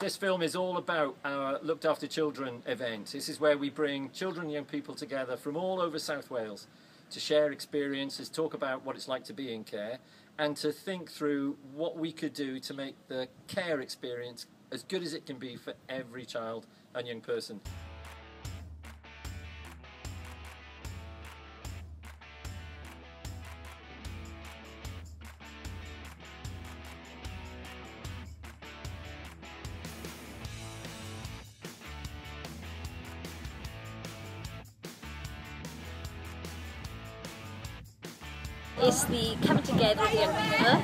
This film is all about our Looked After Children event. This is where we bring children and young people together from all over South Wales to share experiences, talk about what it's like to be in care, and to think through what we could do to make the care experience as good as it can be for every child and young person. It's the coming together of young people.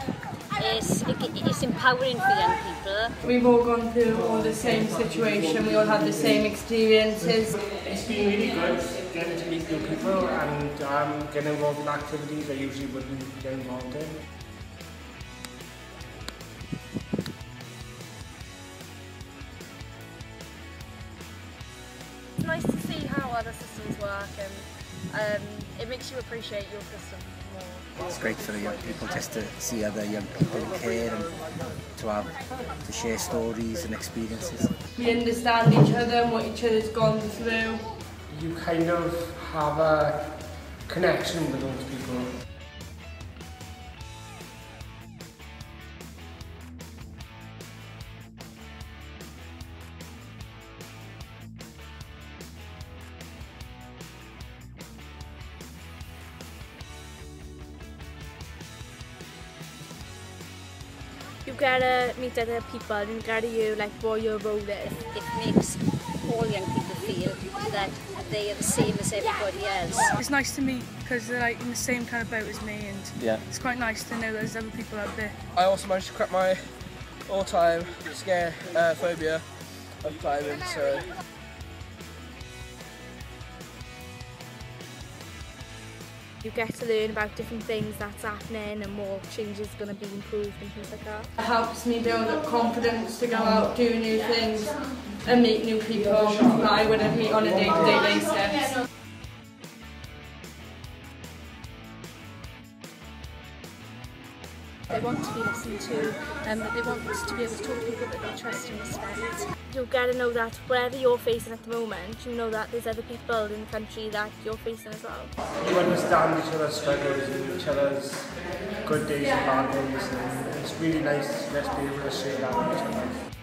It's empowering for young people. We've all gone through all the same situation, we all have the same experiences. It's been really good getting to meet new people and getting involved in activities I usually wouldn't get involved in. It's nice to see how other systems work, and it makes you appreciate your system more. It's great for the young people just to see other young people in care and to share stories and experiences. We understand each other and what each other's gone through. You kind of have a connection with those people. You gotta meet other people and you gotta hear like what your role is. It makes all young people feel that they are the same as everybody else. It's nice to meet because they're like in the same kind of boat as me, and it's quite nice to know there's other people out there. I also managed to crack my all-time scare phobia of climbing, so You get to learn about different things that's happening and what changes are going to be improved and things like that. It helps me build up confidence to go out, do new things and meet new people that I wouldn't meet on a day-to-day basis. They want to be listened to, but they want to be able to talk to people that they trust and respect. You've got to know that whatever you're facing at the moment, you know that there's other people in the country that you're facing as well. You understand each other's struggles and each other's good days and bad days, and it's really nice to just be able to share that with each other.